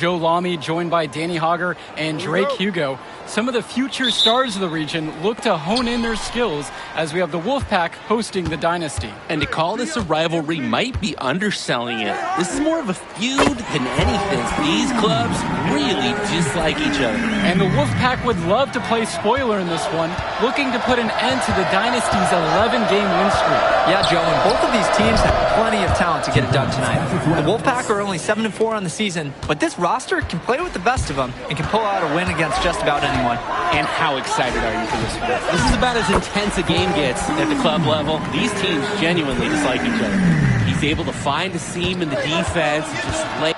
Joe Lamy, joined by Danny Hogger and Drake Hugo. Some of the future stars of the region look to hone in their skills as we have the Wolfpack hosting the Dynasty. And to call this a rivalry might be underselling it. This is more of a feud than anything. These clubs really dislike each other. And the Wolfpack would love to play spoiler in this one, looking to put an end to the Dynasty's 11-game win streak. Yeah, Joe, and both of these teams have plenty of talent to get it done tonight. The Wolfpack are only 7-4 on the season, but this roster can play with the best of them and can pull out a win against just about anyone. And how excited are you for this one? This is about as intense a game gets at the club level. These teams genuinely dislike each other. He's able to find a seam in the defense and just lay.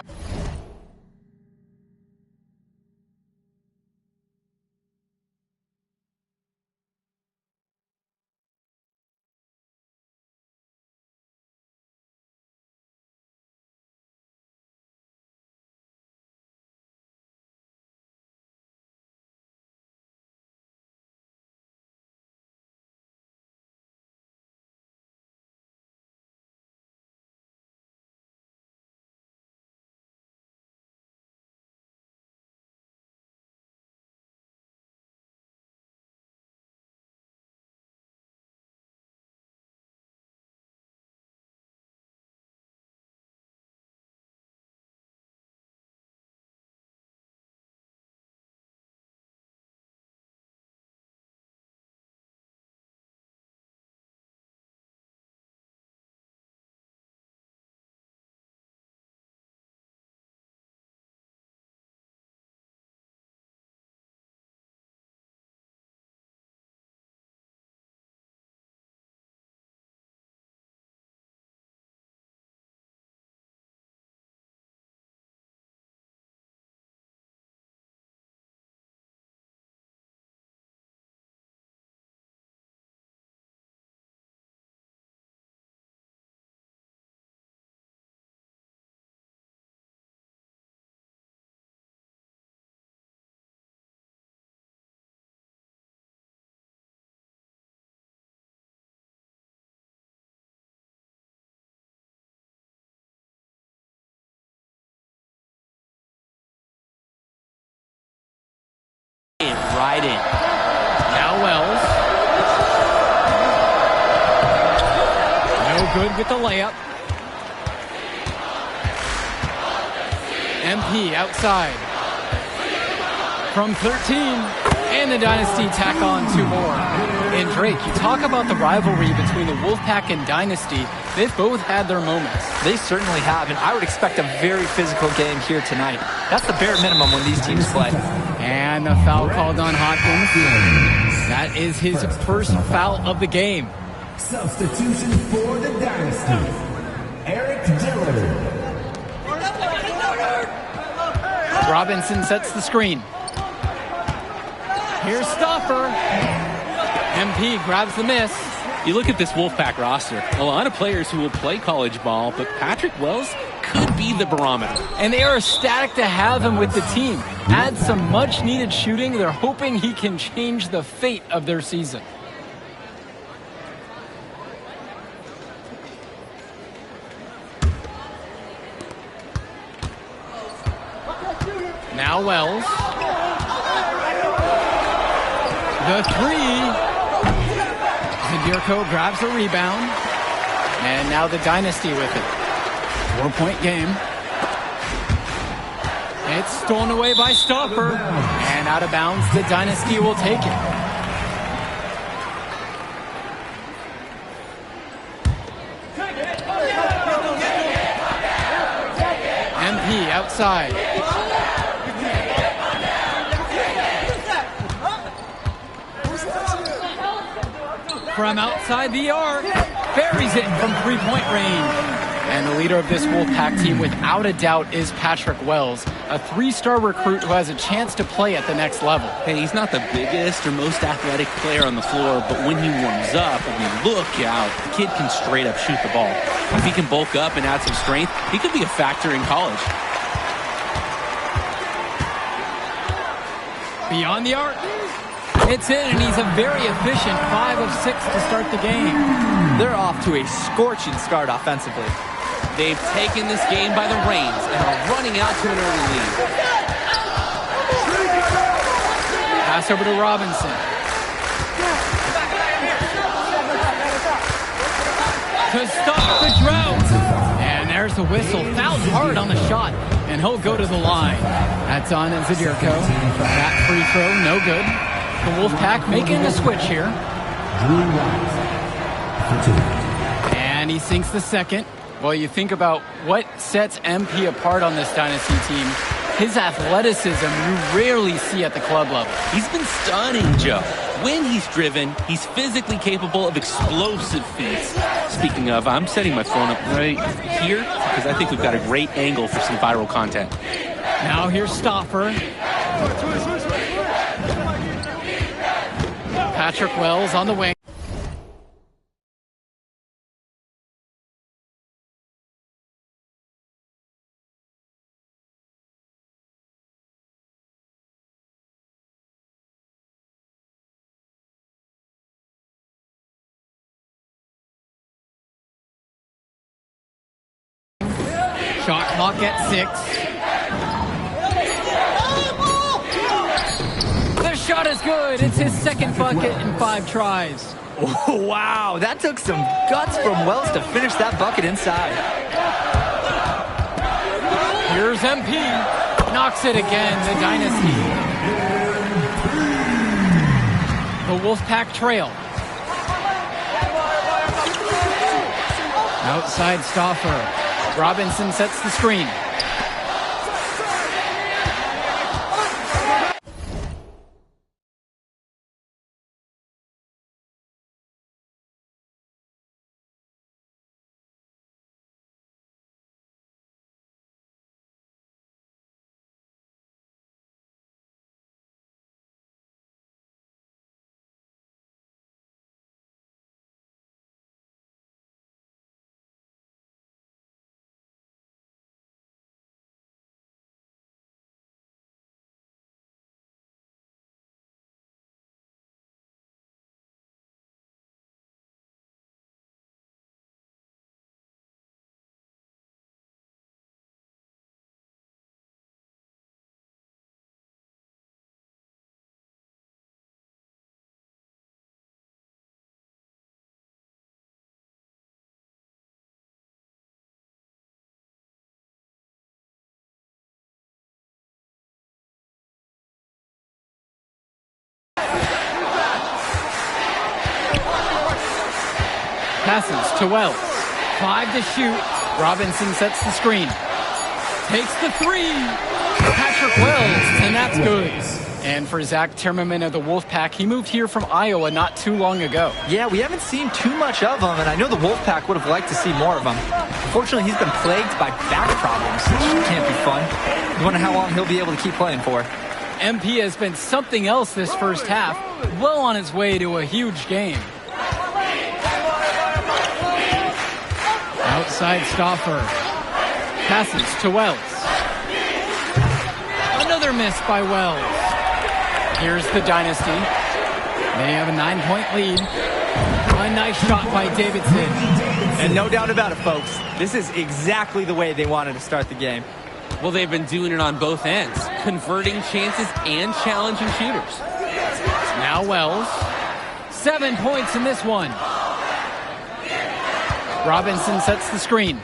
Right in. Now Wells. No good with the layup. MP outside. From 13. And the Dynasty tack on 2 more. And Drake, you talk about the rivalry between the Wolfpack and Dynasty. They've both had their moments. They certainly have, and I would expect a very physical game here tonight. That's the bare minimum when these teams play. And a foul called on Hopkins. That is his first foul of the game. Substitution for the Dynasty. Eric Dillard. Robinson sets the screen. Here's Stoffer. MP grabs the miss. You look at this Wolfpack roster, a lot of players who will play college ball, but Patrick Wells could be the barometer. And they are ecstatic to have him with the team. Add some much-needed shooting. They're hoping he can change the fate of their season. Now Wells. The 3. Zadirko grabs the rebound. And now the Dynasty with it. 4-point game. It's stolen away by Stoffer. And out of bounds, the Dynasty will take it. MP outside. From outside the arc, buries it from 3-point range. And the leader of this Wolfpack team, without a doubt, is Patrick Wells, a 3-star recruit who has a chance to play at the next level. Hey, he's not the biggest or most athletic player on the floor, but when he warms up, I mean, look out. The kid can straight up shoot the ball. If he can bulk up and add some strength, he could be a factor in college. Beyond the arc. It's in, and he's a very efficient 5 of 6 to start the game. They're off to a scorching start offensively. They've taken this game by the reins and are running out to an early lead. Pass over to Robinson. To stop the drought. And there's the whistle. Fouled hard on the shot. And he'll go to the line. That's on Zadirko. That free throw, no good. The Wolfpack making a switch here. And he sinks the second. Well, you think about what sets MP apart on this Dynasty team. His athleticism you rarely see at the club level. He's been stunning, Joe. When he's driven, he's physically capable of explosive feats. Speaking of, I'm setting my phone up right here because I think we've got a great angle for some viral content. Now here's Stauffer. Patrick Wells on the wing. Shot clock at 6. The shot is good. It's his second bucket in 5 tries. Oh, wow, that took some guts from Wells to finish that bucket inside. Here's MP. Knocks it again, the Dynasty. The Wolfpack trail. Outside Stauffer. Robinson sets the screen. Passes to Wells. 5 to shoot. Robinson sets the screen. Takes the 3. Patrick Wells, and that's good. And for Zach Timmerman of the Wolfpack, he moved here from Iowa not too long ago. Yeah, we haven't seen too much of him, and I know the Wolfpack would have liked to see more of him. Unfortunately, he's been plagued by back problems, which can't be fun. You wonder how long he'll be able to keep playing for. MP has been something else this first half, well on his way to a huge game. Outside Stauffer. Passes to Wells. Another miss by Wells. Here's the Dynasty. They have a 9-point lead. A nice shot by Davidson. And no doubt about it, folks. This is exactly the way they wanted to start the game. Well, they've been doing it on both ends, converting chances and challenging shooters. Now Wells. 7 points in this one. Robinson sets the screen.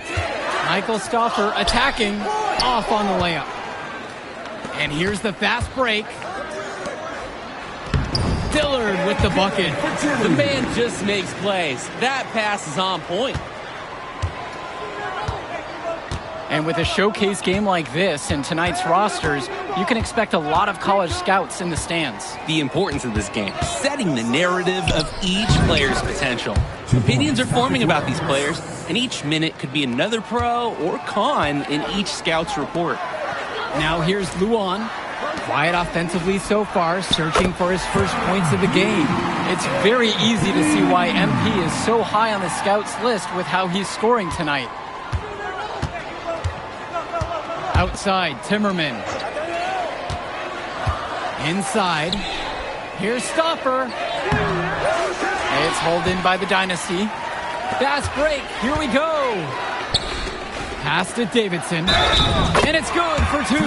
Michael Stauffer attacking, off on the layup. And here's the fast break. Dillard with the bucket. The man just makes plays. That pass is on point. And with a showcase game like this in tonight's rosters, you can expect a lot of college scouts in the stands. The importance of this game, setting the narrative of each player's potential. Opinions are forming about these players, and each minute could be another pro or con in each scout's report. Now here's Luan. Quiet offensively so far, searching for his first points of the game. It's very easy to see why MP is so high on the scouts list with how he's scoring tonight. Outside, Timmerman. Inside. Here's Stauffer. It's hauled in by the Dynasty. Fast break. Here we go. Pass to Davidson. And it's good for 2.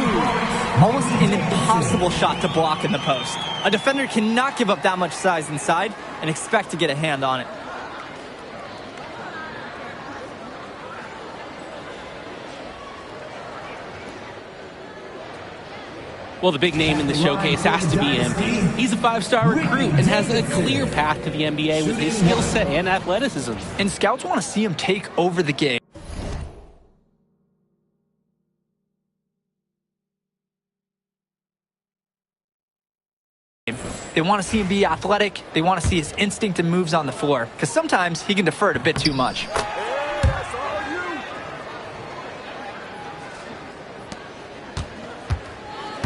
Almost an impossible shot to block in the post. A defender cannot give up that much size inside and expect to get a hand on it. Well, the big name in the showcase has to be MP. He's a 5-star recruit and has a clear path to the NBA with his skill set and athleticism. And scouts want to see him take over the game. They want to see him be athletic. They want to see his instinct and moves on the floor, because sometimes he can defer it a bit too much.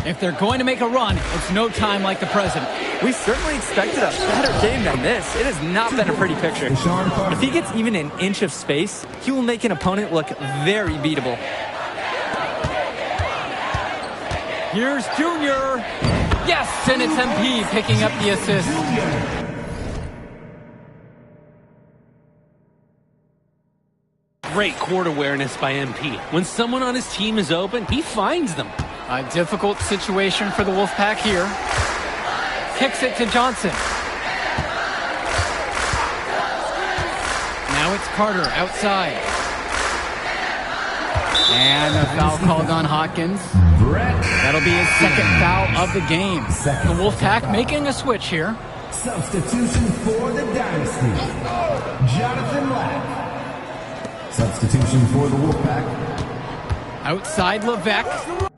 If they're going to make a run, it's no time like the present. We certainly expected a better game than this. It has not been a pretty picture. If he gets even an inch of space, he will make an opponent look very beatable. Here's Junior. Yes, and it's MP picking up the assist. Great court awareness by MP. When someone on his team is open, he finds them. A difficult situation for the Wolfpack here. Kicks it to Johnson. Now it's Carter outside. And a foul called on Hawkins. That'll be his second foul of the game. The Wolfpack making a switch here. Substitution for the Dynasty. Jonathan Lack. Substitution for the Wolfpack. Outside Levesque.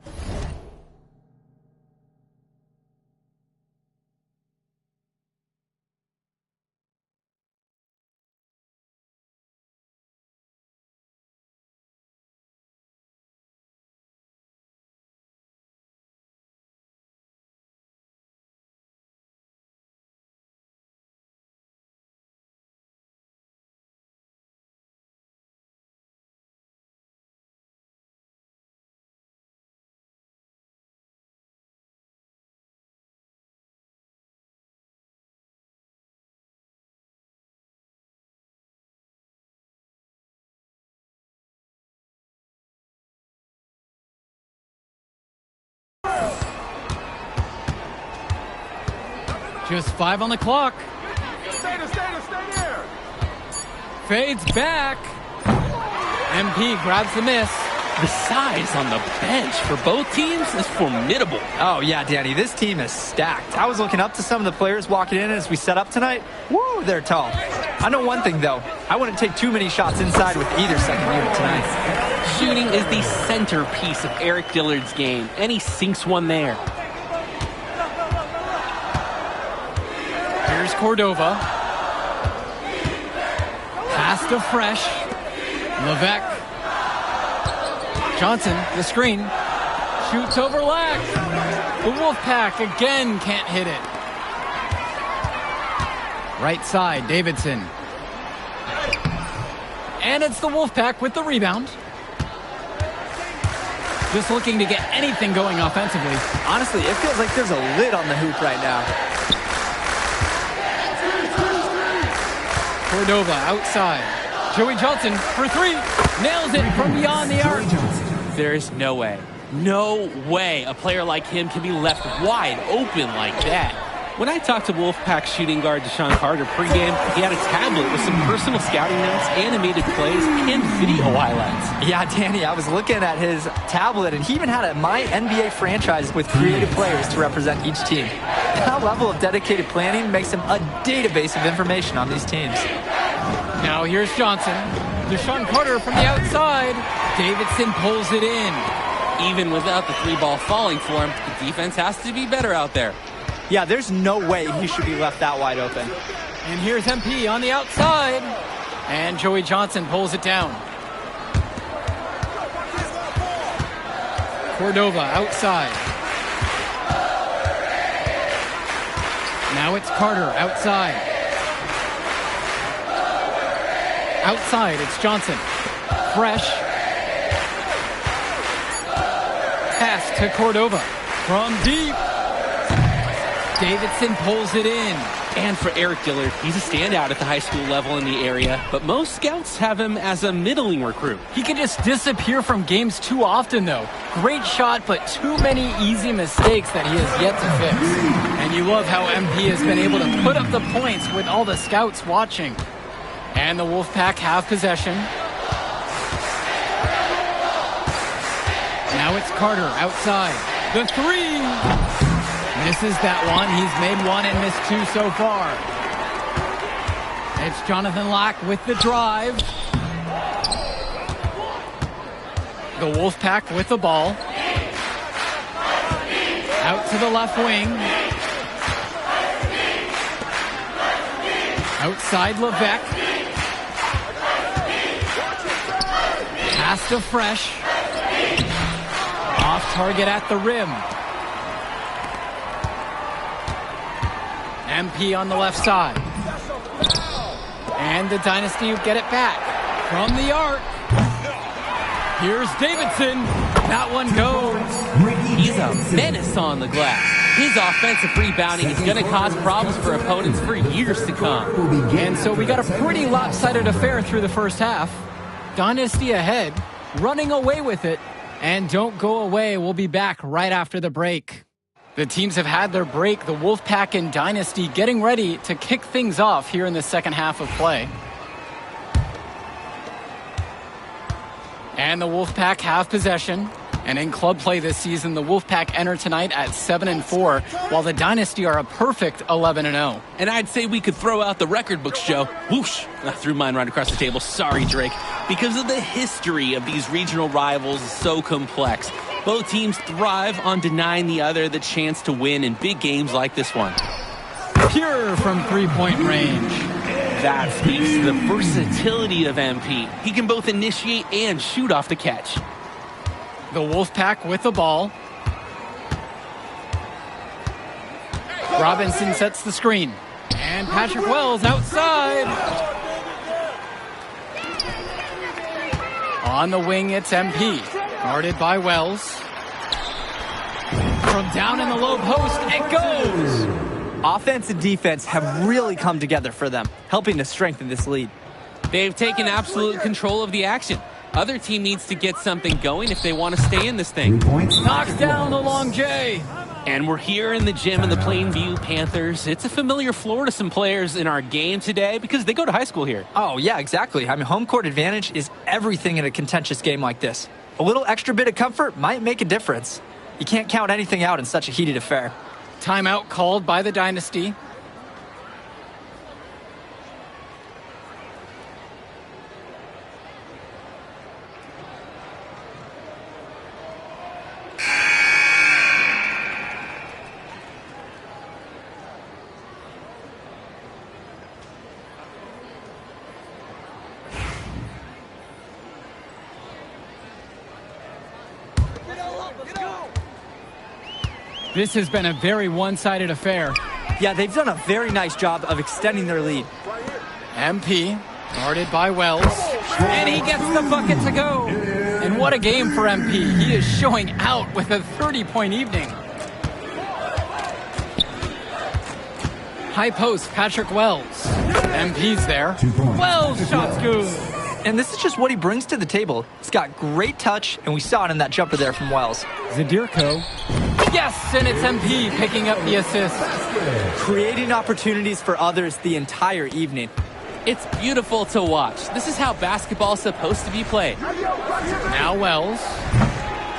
Just 5 on the clock. Stay there. Fades back. MP grabs the miss. The size on the bench for both teams is formidable. Oh, yeah, Danny, this team is stacked. I was looking up to some of the players walking in as we set up tonight. Woo, they're tall. I know one thing, though. I wouldn't take too many shots inside with either second unit tonight. Shooting is the centerpiece of Eric Dillard's game, and he sinks one there. Here's Cordova. Pass to Fresh. Levesque. Johnson, the screen. Shoots over Lack. The Wolfpack again can't hit it. Right side, Davidson. And it's the Wolfpack with the rebound. Just looking to get anything going offensively. Honestly, it feels like there's a lid on the hoop right now. Cordova outside. Joey Johnson for 3. Nails it from beyond the arc. There is no way a player like him can be left wide open like that. When I talked to Wolfpack shooting guard Deshaun Carter pregame, he had a tablet with some personal scouting notes, animated plays, and video highlights. Yeah, Danny, I was looking at his tablet, and he even had a My NBA franchise with creative players to represent each team. That level of dedicated planning makes him a database of information on these teams. Now here's Johnson. Deshaun Carter from the outside. Davidson pulls it in. Even without the 3-ball falling for him, the defense has to be better out there. Yeah, there's no way he should be left that wide open. And here's MP on the outside. And Joey Johnson pulls it down. Cordova outside. Now it's Carter outside. Outside, it's Johnson. Fresh. Pass to Cordova. From deep. Davidson pulls it in. And for Eric Dillard, he's a standout at the high school level in the area, but most scouts have him as a middling recruit. He can just disappear from games too often, though. Great shot, but too many easy mistakes that he has yet to fix. And you love how MP has been able to put up the points with all the scouts watching. And the Wolfpack have possession. Now it's Carter outside. The three. Misses that one. He's made one and missed two so far. It's Jonathan Lack with the drive. The Wolfpack with the ball. Out to the left wing. Outside Levesque. Pass to Fresh. Off target at the rim. MP on the left side. And the Dynasty get it back. From the arc. Here's Davidson. That one goes. He's a menace on the glass. His offensive rebounding is going to cause problems for opponents for years to come. And so we got a pretty lopsided affair through the first half. Dynasty ahead, running away with it. And don't go away. We'll be back right after the break. The teams have had their break. The Wolfpack and Dynasty getting ready to kick things off here in the second half of play. And the Wolfpack have possession. And in club play this season, the Wolfpack enter tonight at 7-4, while the Dynasty are a perfect 11-0. And I'd say we could throw out the record books, Joe. Whoosh! I threw mine right across the table. Sorry, Drake. Because of the history of these regional rivals is so complex. Both teams thrive on denying the other the chance to win in big games like this one. Pure from three-point range. That speaks to the versatility of MP. He can both initiate and shoot off the catch. The Wolfpack with the ball. Robinson sets the screen. And Patrick Wells outside. On the wing, it's MP. Guarded by Wells. From down in the low post, it goes. Offense and defense have really come together for them, helping to strengthen this lead. They've taken absolute control of the action. Other team needs to get something going if they want to stay in this thing. Knocks down the long J. And we're here in the gym of the Plainview Panthers. It's a familiar floor to some players in our game today because they go to high school here. Oh, yeah, exactly. I mean, home court advantage is everything in a contentious game like this. A little extra bit of comfort might make a difference. You can't count anything out in such a heated affair. Timeout called by the Dynasty. This has been a very one-sided affair. Yeah, they've done a very nice job of extending their lead. MP, guarded by Wells, and he gets the bucket to go. And what a game for MP. He is showing out with a 30-point evening. High post, Patrick Wells. MP's there. Wells, shot's good. And this is just what he brings to the table. He's got great touch, and we saw it in that jumper there from Wells. Zadirko. Yes, and it's MP picking up the assist. Creating opportunities for others the entire evening. It's beautiful to watch. This is how basketball's supposed to be played. Now Wells.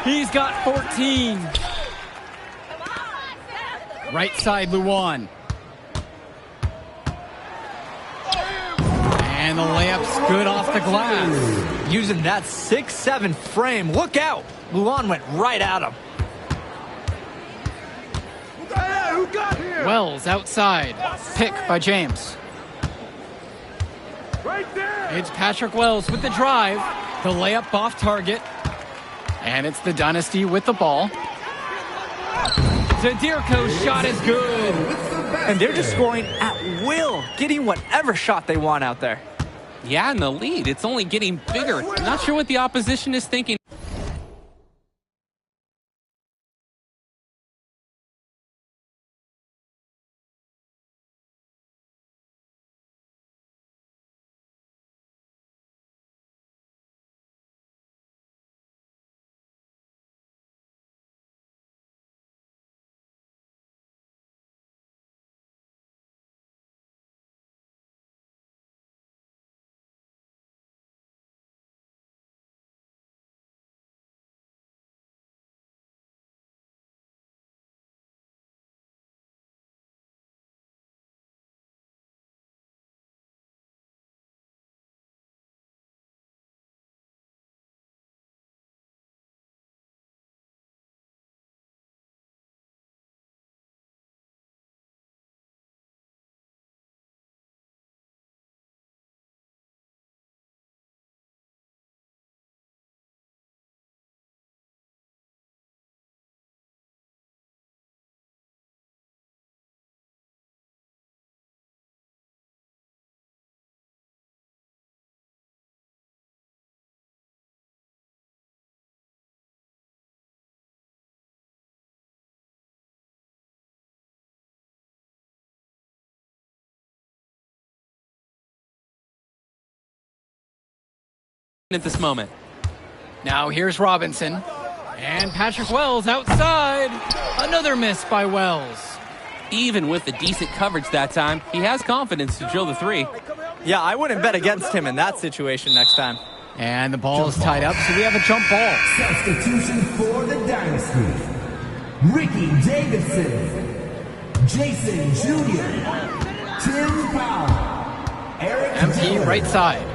He's got 14. Right side, Luan. And the layup's good off the glass. Using that 6'7" frame. Look out! Luan went right at him. Wells outside. Pick by James. Right there. It's Patrick Wells with the drive. The layup off target. And it's the Dynasty with the ball. Zadirko's shot is good. And they're just scoring at will, getting whatever shot they want out there. Yeah, and the lead, it's only getting bigger. Not sure what the opposition is thinking. at this moment. Now here's Robinson. And Patrick Wells outside. Another miss by Wells. Even with the decent coverage that time, he has confidence to drill the three. Yeah, I wouldn't bet against him in that situation next time. And the ball is tied up, so we have a jump ball. Substitution for the Dynasty. Ricky Davidson, Jason Jr., Tim Powell, Eric MP Taylor. right side.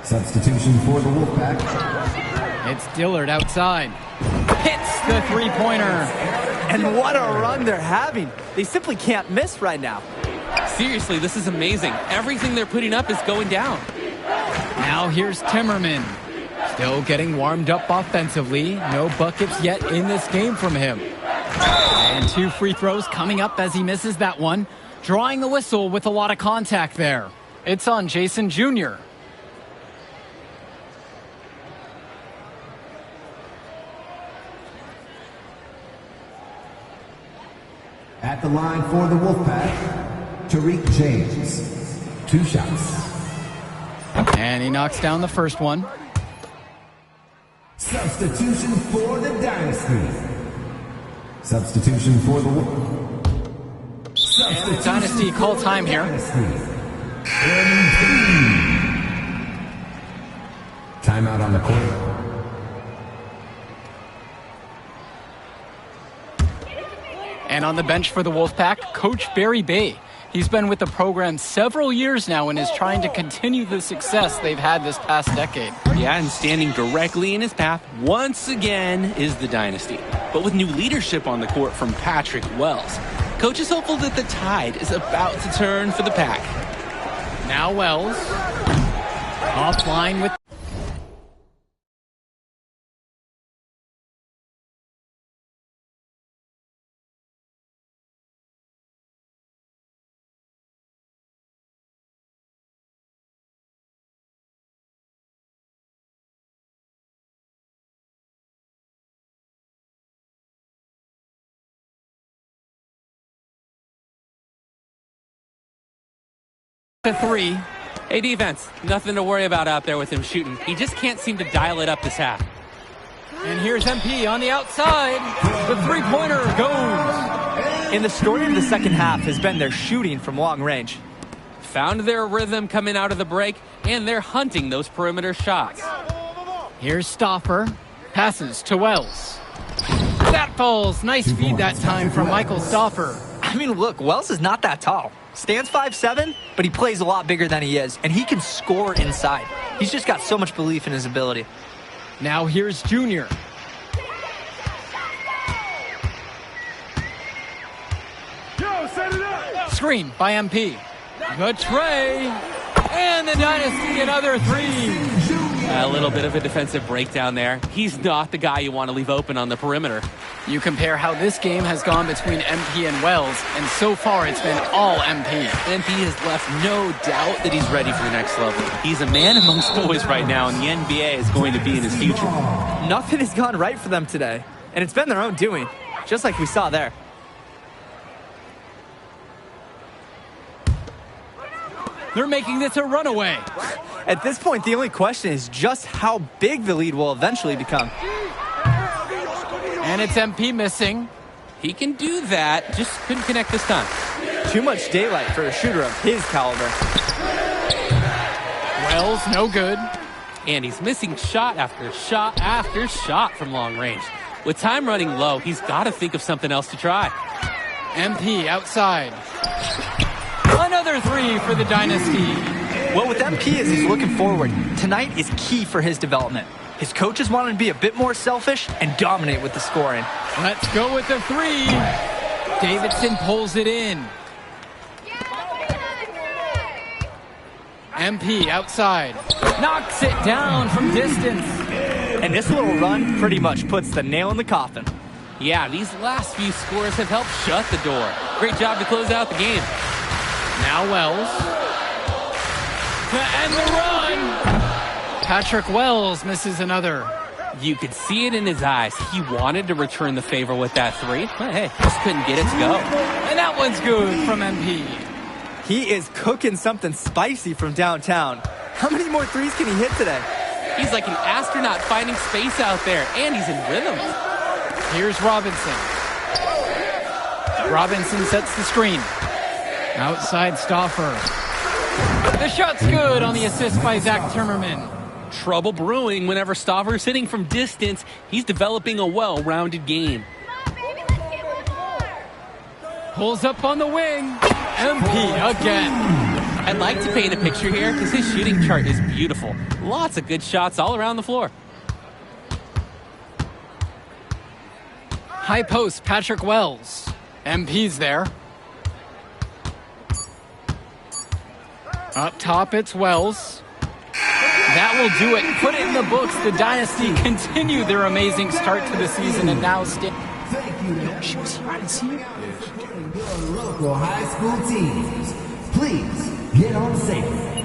Substitution for the Wolfpack. It's Dillard outside. Hits the three-pointer. And what a run they're having. They simply can't miss right now. Seriously, this is amazing. Everything they're putting up is going down. Now here's Timmerman. Still getting warmed up offensively. No buckets yet in this game from him. And 2 free throws coming up as he misses that one. Drawing the whistle with a lot of contact there. It's on Jason Jr. At the line for the Wolfpack, Tariq James. 2 shots. And he knocks down the first one. Substitution for the Dynasty. Substitution for the Wolfpack. And the Dynasty call time here. Timeout on the court. And on the bench for the Wolfpack, Coach Barry Bay. He's been with the program several years now and is trying to continue the success they've had this past decade. Yeah, and standing directly in his path once again is the Dynasty. But with new leadership on the court from Patrick Wells, Coach is hopeful that the tide is about to turn for the Pack. Now Wells. Offline with the 3. Hey, defense, nothing to worry about out there with him shooting. He just can't seem to dial it up this half. And here's MP on the outside. The three-pointer goes. And the story of the second half has been their shooting from long range. Found their rhythm coming out of the break, and they're hunting those perimeter shots. Here's Stauffer. Passes to Wells. That falls. Nice feed that time from Michael Stauffer. I mean, look, Wells is not that tall. Stands 5'7", but he plays a lot bigger than he is, and he can score inside. He's just got so much belief in his ability. Now here's Junior. Yo, set it up. Screen by MP. The tray. And the Dynasty another 3. A little bit of a defensive breakdown there. He's not the guy you want to leave open on the perimeter. You compare how this game has gone between MP and Wells, and so far it's been all MP. MP has left no doubt that he's ready for the next level. He's a man amongst boys right now, and the NBA is going to be in his future. Nothing has gone right for them today, and it's been their own doing, just like we saw there. They're making this a runaway. At this point, the only question is just how big the lead will eventually become. And it's MP missing. He can do that, just couldn't connect this time. Too much daylight for a shooter of his caliber. Wells, no good. And he's missing shot after shot after shot from long range. With time running low, he's got to think of something else to try. MP outside. Another 3 for the Dynasty. What with MP is he's looking forward. Tonight is key for his development. His coaches want him to be a bit more selfish and dominate with the scoring. Let's go with the 3. Davidson pulls it in. MP outside. Knocks it down from distance. And this little run pretty much puts the nail in the coffin. Yeah, these last few scores have helped shut the door. Great job to close out the game. Now Wells. To end the run. Patrick Wells misses another. You could see it in his eyes. He wanted to return the favor with that 3. But hey, just couldn't get it to go. And that one's good from MP. He is cooking something spicy from downtown. How many more threes can he hit today? He's like an astronaut finding space out there, and he's in rhythm. Here's Robinson. Robinson sets the screen. Outside Stauffer. The shot's good on the assist by Zach Timmerman. Trouble brewing whenever Stauffer's hitting from distance. He's developing a well-rounded game. Pulls up on the wing. MP again. I'd like to paint a picture here because his shooting chart is beautiful. Lots of good shots all around the floor. High post, Patrick Wells. MP's there. Up top, it's Wells. That will do it. Put it in the books. The Dynasty continue their amazing start to the season and now Thank you. she was here. I didn't see her. Your local high school teams, please get on safely.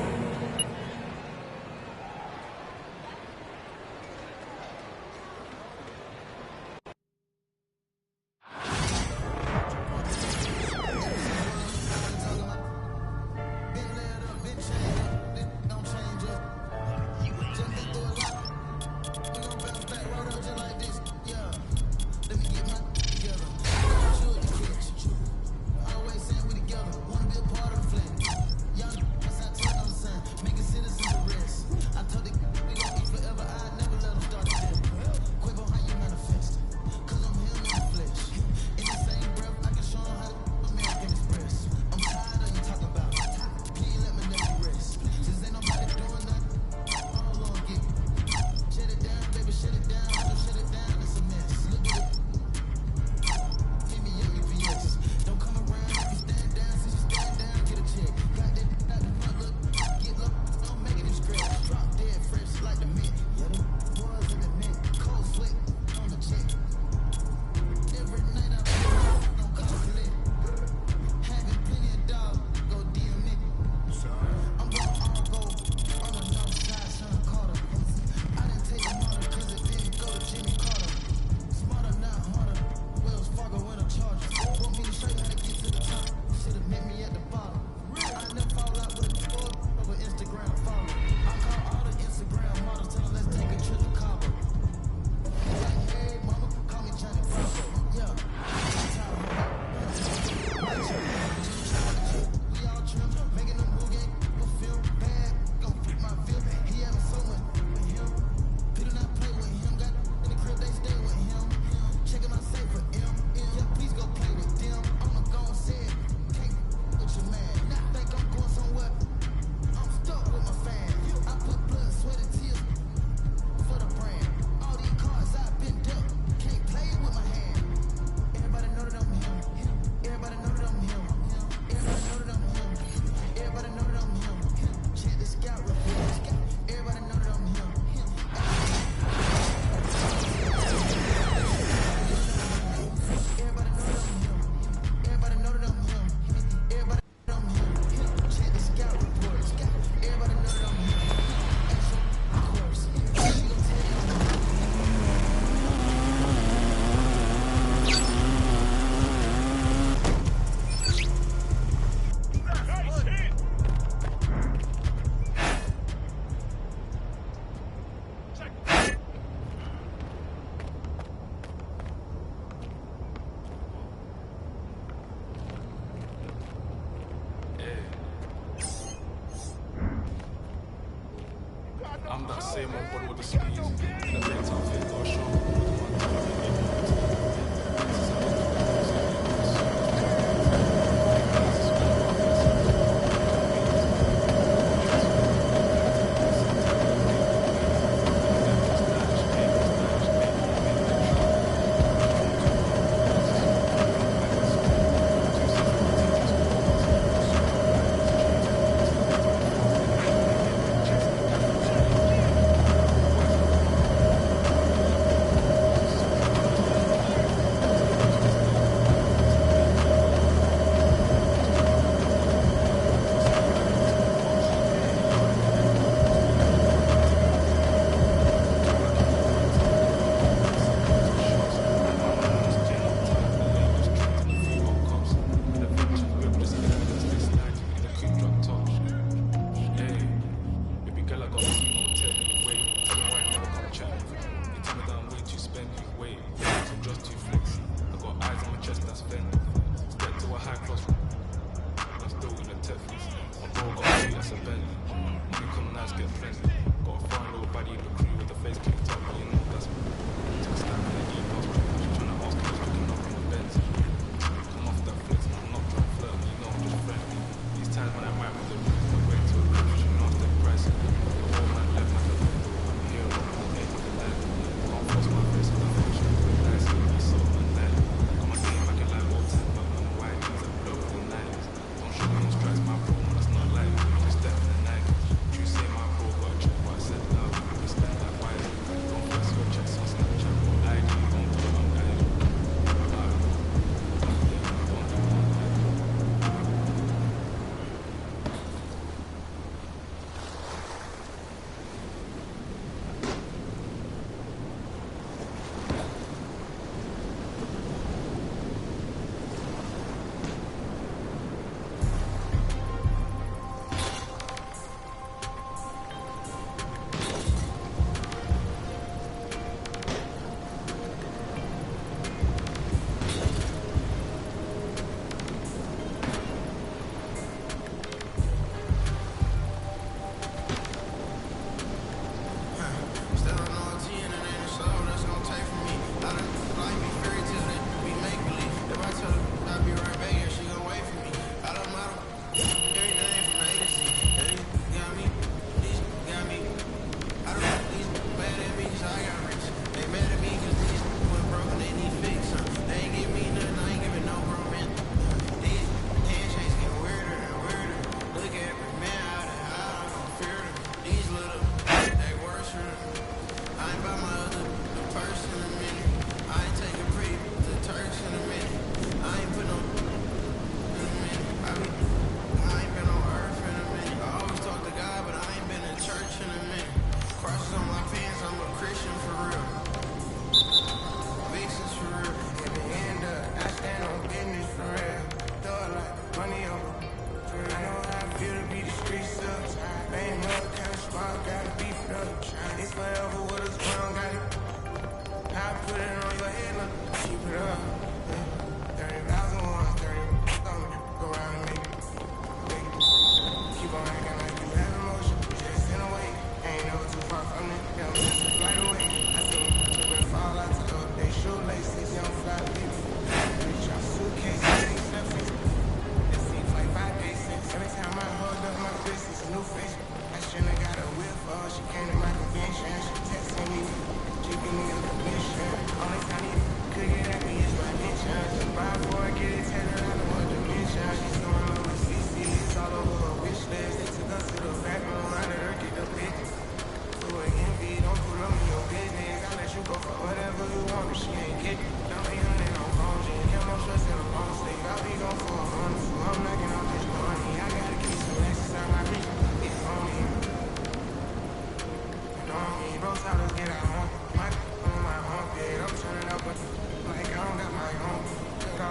Andar me acuerdo with the skis. The dance on fit, go show.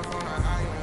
my phone like I am